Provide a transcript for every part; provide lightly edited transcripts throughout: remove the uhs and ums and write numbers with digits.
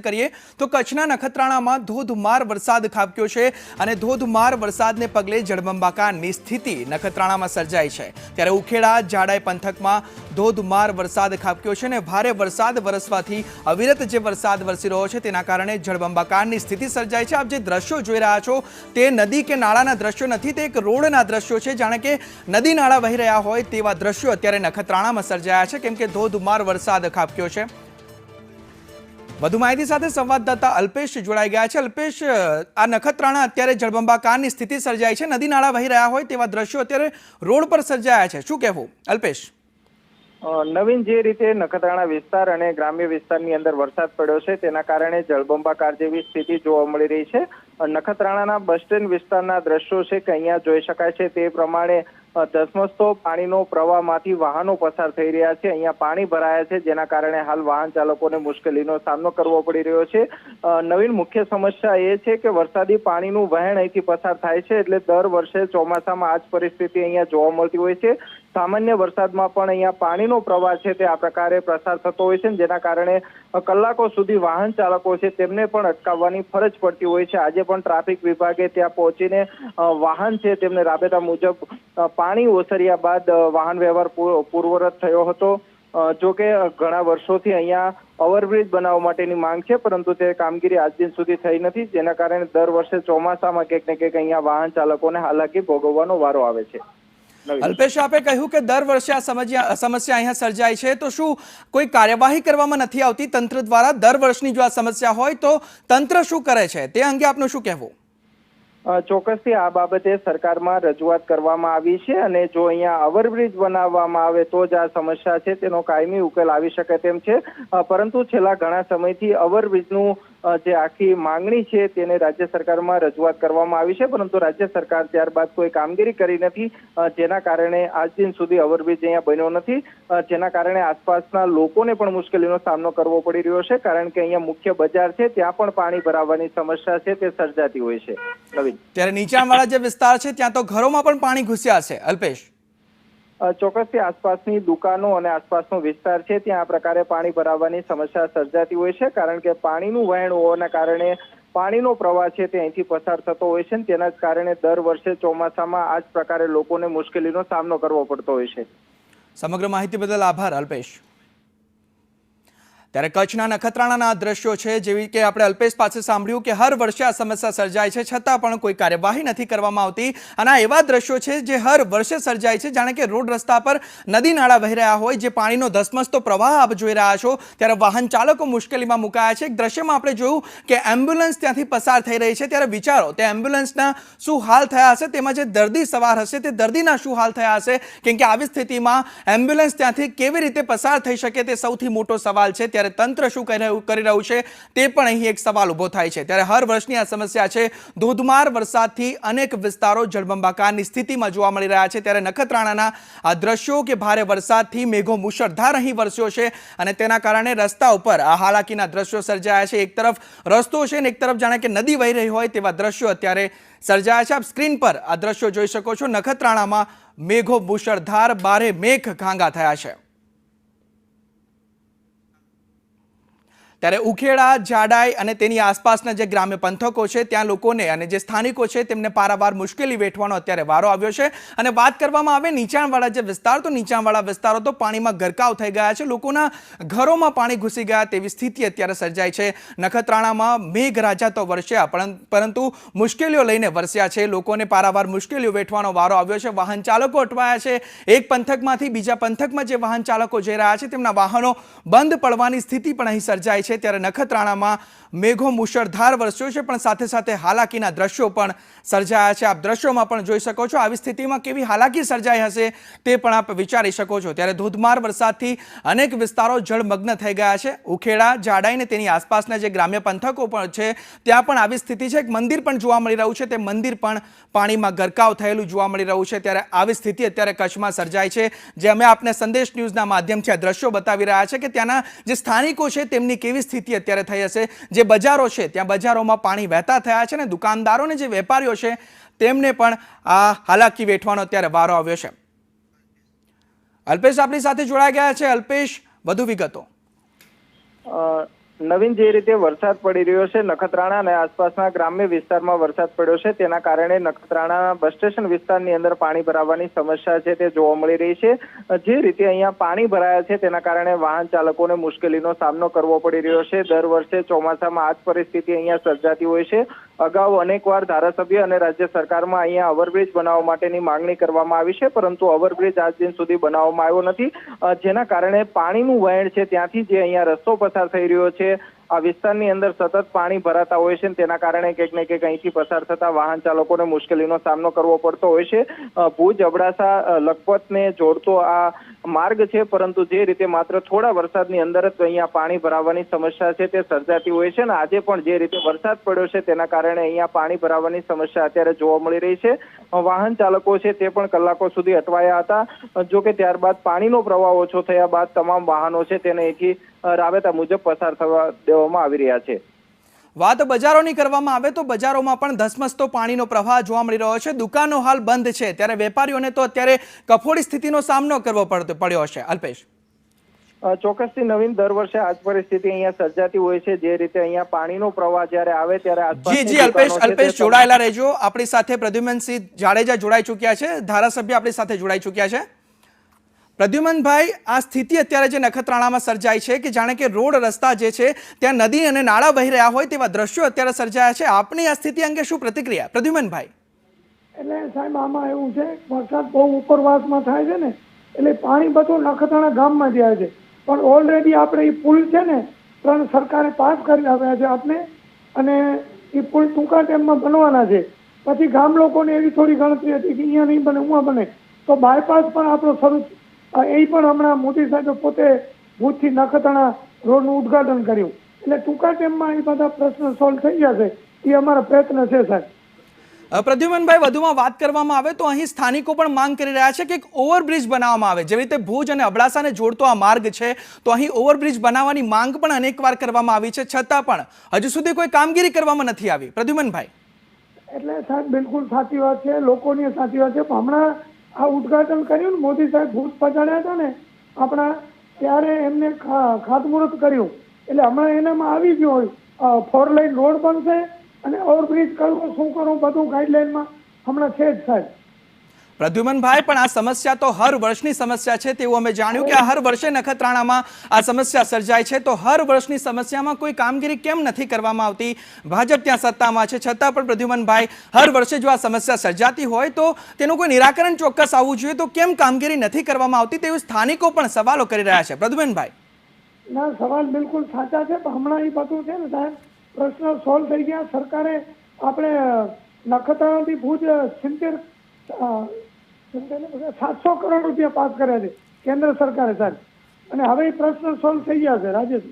કરીએ તો કચ્છના નખત્રાણામાં ધોધમાર વરસાદ ખાબક્યો છે અને ધોધમાર વરસાદને પગલે જળબંબાકારની સ્થિતિ નખત્રાણામાં સર્જાઈ છે। ત્યારે ઉખેડા જાડાઈ પંથકમાં ધોધમાર વરસાદ ખાબક્યો છે અને ભારે વરસાદ વરસવાથી અવિરત જે વરસાદ વરસી રહ્યો છે તેના કારણે જળબંબાકારની સ્થિતિ સર્જાઈ છે। આપ જે દ્રશ્યો જોઈ રહ્યા છો તે નદી કે નાળાના દ્રશ્યો નથી, તે એક રોડના દ્રશ્યો છે, જાણે કે નદી નાળા વહી રહ્યા હોય તેવા દ્રશ્યો અત્યારે નખત્રાણામાં સર્જાયા છે, કેમ કે ધોધમાર વરસાદ ખાબક્યો છે। વધુ માહિતી સાથે સંવાદદાતા અલ્પેશ જોડાઈ ગયા છે। અલ્પેશ, આ નખત્રાણા અત્યારે જળબંબાકારની સ્થિતિ સર્જાઈ છે, નદી નાળા વહી રહ્યા હોય તેવા દ્રશ્યો અત્યારે રોડ પર સર્જાયા છે, શું કહેવું અલ્પેશ? નવીન, જે રીતે નખત્રાણા વિસ્તાર અને ગ્રામ્ય વિસ્તારની અંદર વરસાદ પડ્યો છે તેના કારણે જળબંબાકાર જેવી સ્થિતિ જોવા મળી રહી છે। નખત્રાણાના બસ સ્ટેન્ડ વિસ્તારના દ્રશ્યો છે કે અહીંયા જોઈ શકાય છે તે પ્રમાણે ધસમસતો પાણીનો પ્રવાહમાંથી વાહનો પસાર થઈ રહ્યા છે। અહીંયા પાણી ભરાયા છે, જેના કારણે હાલ વાહન ચાલકોને મુશ્કેલીનો સામનો કરવો પડી રહ્યો છે। નવીન, મુખ્ય સમસ્યા એ છે કે વરસાદી પાણીનું વહેણ અહીંથી પસાર થાય છે, એટલે દર વર્ષે ચોમાસામાં આ જ પરિસ્થિતિ અહીંયા જોવા મળતી હોય છે। સામાન્ય વરસાદમાં પણ અહીંયા પાણીનો પ્રવાહ છે તે આ પ્રકારે પ્રસાર થતો હોય છે, જેના કારણે કલાકો સુધી વાહન ચાલકો છે તેમને પણ અટકાવવાની ફરજ પડતી હોય છે। આજે પણ ટ્રાફિક વિભાગે ત્યાં પહોંચીને વાહન છે તેમને રાબેતા મુજબ પાણી ઓસર્યા બાદ વાહન વ્યવહાર પૂર્વવત થયો હતો। જો કે ઘણા વર્ષોથી અહીંયા ઓવરબ્રિજ બનાવવા માટેની માંગ છે, પરંતુ તે કામગીરી આજ દિન સુધી થઈ નથી, જેના કારણે દર વર્ષે ચોમાસામાં ક્યાંક ને ક્યાંક અહીંયા વાહન ચાલકોને હાલાકી ભોગવવાનો વારો આવે છે। અલ્પેશ, આપે કહ્યું કે દર વર્ષે આ સમસ્યા અહીંયા સર્જાય છે, તો શું કોઈ કાર્યવાહી કરવામાં નથી આવતી તંત્ર દ્વારા? દર વર્ષની જો આ સમસ્યા હોય તો તંત્ર શું કરે છે તે અંગે આપનું શું કહેવું? ચોક્કસથી આ બાબતે સરકારમાં રજૂઆત કરવામાં આવી છે અને જો અહીંયા ઓવરબ્રિજ બનાવવામાં આવે તો જ આ સમસ્યા છે તેનો કાયમી ઉકેલ આવી શકે તેમ છે, પરંતુ છેલ્લા ઘણા સમયથી ઓવરબ્રિજનું જે આખી માંગણી છે તેને રાજ્ય સરકારમાં રજૂઆત કરવામાં આવી છે, પરંતુ રાજ્ય સરકાર ત્યારબાદ કોઈ કામગીરી કરી નથી, જેના કારણે આજ દિન સુધી ઓવરબ્રિજ અહીંયા બન્યો નથી, જેના કારણે આસપાસના લોકોને પણ મુશ્કેલીનો સામનો કરવો પડી રહ્યો છે, કારણ કે અહીંયા મુખ્ય બજાર છે ત્યાં પણ પાણી ભરાવાની સમસ્યા છે તે સર્જાતી હોય છે। ત્યારે નીચાણવાળા જે વિસ્તાર છે ત્યાં તો ઘરોમાં પણ પાણી ઘૂસ્યા છે અલ્પેશ? ચોક્કસથી આસપાસની દુકાનો અને આસપાસનો વિસ્તાર છે ત્યાં આ પ્રકારે પાણી ભરાવાની સમસ્યા સર્જાતી હોય છે, કારણ કે પાણીનું વહેણ હોવાના કારણે પાણીનો પ્રવાહ છે તે અહીંથી પસાર થતો હોય છે, તેના જ કારણે દર વર્ષે ચોમાસામાં આ જ પ્રકારે લોકોને મુશ્કેલીનો સામનો કરવો પડતો હોય છે। સમગ્ર માહિતી બદલ આભાર અલ્પેશ। ત્યારે કચ્છના નખત્રાણાના દ્રશ્યો છે, જેવી કે આપણે અલ્પેશ પાસે સાંભળ્યું કે હર વર્ષે આ સમસ્યા સર્જાય છે છતાં પણ કોઈ કાર્યવાહી નથી કરવામાં આવતી, અને આ એવા દ્રશ્યો છે જે હર વર્ષે સર્જાય છે, જાણે કે રોડ રસ્તા પર નદી નાળા વહી રહ્યા હોય, જે પાણીનો ધસમસતો પ્રવાહ આપ જોઈ રહ્યા છો ત્યારે વાહન ચાલકો મુશ્કેલીમાં મુકાયા છે। એક દ્રશ્યમાં આપણે જોયું કે એમ્બ્યુલન્સ ત્યાંથી પસાર થઈ રહી છે, ત્યારે વિચારો તે એમ્બ્યુલન્સના શું હાલ થયા હશે, તેમાં જે દર્દી સવાર હશે તે દર્દીના શું હાલ થયા હશે, કેમ કે આવી સ્થિતિમાં એમ્બ્યુલન્સ ત્યાંથી કેવી રીતે પસાર થઈ શકે તે સૌથી મોટો સવાલ છે। ત્યારે તંત્ર શું કરી રહ્યું છે તે પણ અહીં એક સવાલ ઉભો થાય છે। ત્યારે હર વર્ષની આ સમસ્યા છે, ધોધમાર વરસાદથી અનેક વિસ્તારો જળબંબાકારની સ્થિતિમાં જોવા મળી રહ્યા છે। ત્યારે નખત્રાણાના આ દ્રશ્યો કે ભારે વરસાદથી મેઘો મુશળધાર અહીં વરસ્યો છે અને તેના કારણે રસ્તા ઉપર આ હાલાકીના દ્રશ્યો સર્જાયા છે। એક તરફ રસ્તો છે અને એક તરફ જાણે કે નદી વહી રહી હોય તેવા દ્રશ્યો અત્યારે સર્જાયા છે। આપ સ્ક્રીન પર આ દ્રશ્યો જોઈ શકો છો। નખત્રાણામાં મેઘો મુશળધાર, બારે મેઘ ઘાંગા થયા છે। ત્યારે ઉખેડા, જાડાઈ અને તેની આસપાસના જે ગ્રામ્ય પંથકો છે ત્યાં લોકોને અને જે સ્થાનિકો છે તેમને પારાવાર મુશ્કેલી વેઠવાનો અત્યારે વારો આવ્યો છે। અને વાત કરવામાં આવે નીચાણવાળા જે વિસ્તાર, તો નીચાણવાળા વિસ્તારો તો પાણીમાં ગરકાવ થઈ ગયા છે, લોકોના ઘરોમાં પાણી ઘૂસી ગયા તેવી સ્થિતિ અત્યારે સર્જાઈ છે। નખત્રાણામાં મેઘરાજા તો વરસ્યા પરંતુ મુશ્કેલીઓ લઈને વરસ્યા છે, લોકોને પારાવાર મુશ્કેલીઓ વેઠવાનો વારો આવ્યો છે। વાહન ચાલકો અટવાયા છે, એક પંથકમાંથી બીજા પંથકમાં જે વાહન ચાલકો જઈ રહ્યા છે તેમના વાહનો બંધ પડવાની સ્થિતિ પણ અહીં સર્જાઈ છે। ત્યારે નખત્રાણામાં મેઘો મુશળધાર વરસ્યો છે, પણ સાથે સાથે હાલાકીના દ્રશ્યો પણ સર્જાયા છે। આપ દ્રશ્યોમાં પણ જોઈ શકો છો આવી સ્થિતિમાં કેવી હાલાકી સર્જાઈ હશે તે પણ આપ વિચારી શકો છો। ત્યારે ધોધમાર વરસાદથી અનેક વિસ્તારો જળમગ્ન થઈ ગયા છે। ઉખેડા, જાડાઈ ને તેની આસપાસના જે ગ્રામ્ય પંથકો પણ છે ત્યાં પણ આવી સ્થિતિ છે। એક મંદિર પણ જોવા મળી રહ્યું છે, તે મંદિર પણ પાણીમાં ગરકાવ થયેલું જોવા મળી રહ્યું છે। ત્યારે આવી સ્થિતિ અત્યારે કચ્છમાં સર્જાઈ છે, જે અમે આપને સંદેશ ન્યૂઝના માધ્યમથી આ દ્રશ્યો બતાવી રહ્યા છે કે ત્યાંના જે સ્થાનિકો છે તેમની કેવી સ્થિતિ અત્યારે થઈ હશે। જે બજારો છે ત્યાં બજારોમાં પાણી વહેતા થયા છે અને દુકાનદારોને જે વેપારીઓ છે તેમને પણ આ હાલાકી વેઠવાનો અત્યારે વારો આવ્યો છે। અલ્પેશ આપણી સાથે જોડાઈ ગયા છે। અલ્પેશ, વધુ વિગતો? નવીન, જે રીતે વરસાદ પડી રહ્યો છે નખત્રાણા અને આસપાસના ગ્રામ્ય વિસ્તારમાં વરસાદ પડ્યો છે તેના કારણે નખત્રાણા બસ સ્ટેશન વિસ્તારની અંદર પાણી ભરાવાની સમસ્યા છે તે જોવા મળી રહી છે. જે રીતે અહીંયા પાણી ભરાયા છે તેના કારણે વાહન ચાલકોને મુશ્કેલીનો સામનો કરવો પડી રહ્યો છે. દર વર્ષે ચોમાસામાં આ જ પરિસ્થિતિ અહીંયા સર્જાતી હોય છે. અગાઉ અનેકવાર ધારાસભ્ય અને રાજ્ય સરકારમાં અહીંયા ઓવરબ્રિજ બનાવવા માટેની માંગણી કરવામાં આવી છે, પરંતુ ઓવરબ્રિજ આજ દિન સુધી બનાવવામાં આવ્યો નથી, જેના કારણે પાણીનું વહેણ છે ત્યાંથી જે અહીંયા રસ્તો પસાર થઈ રહ્યો છે આ વિસ્તારની અંદર સતત પાણી ભરાતા હોય છે, તેના કારણે કંઈક ને કંઈક અહીંથી પસાર થતા વાહન ચાલકોને મુશ્કેલીનો સામનો કરવો પડતો હોય છે. ભુજ, અબડાસા, લખપતને જોડતો આ માર્ગ છે, પરંતુ જે રીતે માત્ર થોડા વરસાદની અંદર જ અહીંયા પાણી ભરાવાની સમસ્યા છે તે સર્જાતી હોય છે. અને આજે પણ જે રીતે વરસાદ પડ્યો છે તેના કારણે અહીંયા પાણી ભરાવાની સમસ્યા અત્યારે જોવા મળી રહી છે. વાહન ચાલકો છે તે પણ કલાકો સુધી અટવાયા હતા, જો કે ત્યારબાદ પાણીનો પ્રવાહ ઓછો થયા બાદ તમામ વાહનો છે તેને અહીંથી રાબેતા મુજબ પસાર થવા દેવામાં આવી રહ્યા છે. વાત બજારોની કરવામાં આવે તો બજારોમાં પણ ધસમસતો પાણીનો પ્રવાહ જોવા મળી રહ્યો છે. દુકાનો હાલ બંધ છે, ત્યારે વેપારીઓને તો અત્યારે કફોડી સ્થિતિનો સામનો કરવો પડ્યો હશે. અલ્પેશ, ચોક્કસથી નવીન, દર વર્ષે આ જ પરિસ્થિતિ અહીંયા સર્જાતી હોય છે. જે રીતે અહીંયા પાણીનો પ્રવાહ જ્યારે આવે ત્યારે જી અલ્પેશ જોડાયેલા રહેજો. આપણી સાથે પ્રદ્યુમનસિંહ જાડેજા જોડાઈ ચૂક્યા છે, ધારાસભ્ય આપણી સાથે જોડાઈ ચૂક્યા છે. પ્રદ્યુમનભાઈ, આ સ્થિતિ અત્યારે જે નખત્રાણામાં સર્જાઈ છે કે જાણે કે રોડ રસ્તા જે છે ત્યાં નદી અને નાળા વહી રહ્યા હોય તેવા દ્રશ્યો અત્યારે સર્જાયા છે. આપની આ સ્થિતિ અંગે શું પ્રતિક્રિયા, પ્રદ્યુમનભાઈ? એટલે સાહેબ, આમાં એવું છે, વરસાદ બહુ ઉપરવાસમાં થાય છે ને, એટલે પાણી બધું નખત્રાણા ગામમાં જાય છે. પણ ઓલરેડી આપણે એ પુલ છે ને 3 સરકારે પાસ કરી આવ્યા છે આપણે, અને એ પુલ ટૂંકા ટાઈમમાં બનવાના છે. પછી ગામ લોકોને એવી થોડી ગણતરી હતી કે અહીંયા નહીં બને, ઉમાં બને, તો બાયપાસ પણ આપણો શરૂ, એ પણ હમણાં મોદી સાહેબે પોતે ભુજથી નખત્રાણા રોડનું ઉદ્ઘાટન કર્યું. એટલે ટૂંકા ટાઈમમાં એ બધા પ્રશ્નો સોલ્વ થઈ જશે, એ અમારો પ્રયત્ન છે સાહેબ. પ્રદ્યુમનભાઈ, વધુમાં વાત કરવામાં આવે તો અહીં સ્થાનિકો પણ માંગ કરી રહ્યા છે કે એક ઓવરબ્રિજ બનાવવામાં આવે. જેવી રીતે ભુજ અને અબડાસાને જોડતો આ માર્ગ છે તો અહીં ઓવરબ્રિજ બનાવવાની માંગ પણ અનેકવાર કરવામાં આવી છે, છતાં પણ હજુ સુધી કોઈ કામગીરી કરવામાં નથી આવી. પ્રદ્યુમનભાઈ, એટલે સાહેબ બિલકુલ સાચી વાત છે, લોકોની સાચી વાત છે. હમણાં આ ઉદ્ઘાટન કર્યું ને મોદી સાહેબ ભુજ પધાર્યા હતા ને આપણા, ત્યારે એમને ખાતમુહૂર્ત કર્યું, એટલે હમણાં એનામાં આવી ગયું હોય 4 લાઇન રોડ બનશે અને ઓવરબ્રિજ કરવું, શું કરવું, બધું ગાઈડલાઈનમાં હમણાં છે જ સાહેબ. પ્રદ્યુમનભાઈ, પણ આ સમસ્યા તો હર વર્ષની સમસ્યા છે તેવું અમે જાણ્યું કે આ હર વર્ષે નખત્રાણામાં આ સમસ્યા સર્જાય છે, તો હર વર્ષની સમસ્યામાં કોઈ કામગીરી કેમ નથી કરવામાં આવતી? ભાજપ ત્યાં સત્તામાં છે, છતાં પણ પ્રદ્યુમનભાઈ, હર વર્ષે જો આ સમસ્યા સર્જાતી હોય તો તેનું કોઈ નિરાકરણ ચોક્કસ આવવું જોઈએ, તો કેમ કામગીરી નથી કરવામાં આવતી તેવું સ્થાનિકો પણ સવાલો કરી રહ્યા છે. પ્રદ્યુમનભાઈ, ના, સવાલ બિલકુલ સાચા છે, પણ હમણાં એ બધું છે ને સાહેબ, પ્રશ્ન સોલ્વ થઈ ગયા. સરકારે આપણે નખત્રાણાથી ભુજ 700 કરોડ રૂપિયા પાસ કર્યા છે કેન્દ્ર સરકારે સાહેબ, અને હવે એ પ્રશ્ન સોલ્વ થઈ ગયા છે. રાજેશ,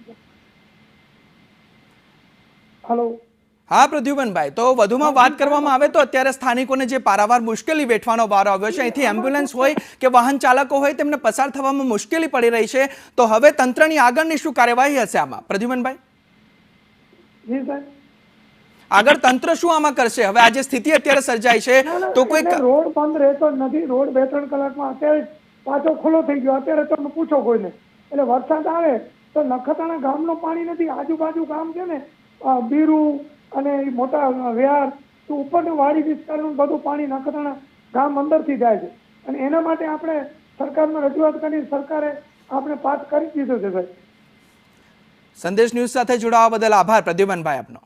હલો. હા પ્રદ્યુમનભાઈ, તો વધુમાં વાત કરવામાં આવે તો અત્યારે સ્થાનિકોને જે પારાવાર મુશ્કેલી વેઠવાનો વારો આવ્યો છે, અહીંથી એમ્બ્યુલન્સ હોય કે વાહન ચાલકો હોય તેમને પસાર થવામાં મુશ્કેલી પડી રહી છે, તો હવે તંત્રની આગળની શું કાર્યવાહી હશે આમાં? પ્રદ્યુમનભાઈ, જી સાહેબ, આગળ તંત્ર શું આમાં કરશે? હવે આ જે સ્થિતિ અત્યારે સર્જાઈ છે તો કોઈ રોડ બંધ રહેતો જ નથી. રોડ 2-3 કલાકમાં અત્યારે પાછો ખુલ્લો થઈ ગયો. અત્યારે તમે પૂછો કોઈને, એટલે વરસાદ આવે તો નખત્રાણા ગામનો પાણી નથી, આજુબાજુ ગામ છે ને બીરુ અને મોટા વ્યાર તો ઉપરનું વાડી વિસ્તારનું બધું પાણી નખત્રાણા ગામ અંદરથી જાય છે, અને એના માટે આપણે સરકારમાં રજૂઆત કરી, સરકારે આપણે પાસ કરી દીધો છે સાહેબ. સંદેશ ન્યૂઝ સાથે જોડાવા બદલ આભાર પ્રદ્યુમનભાઈ આપનો.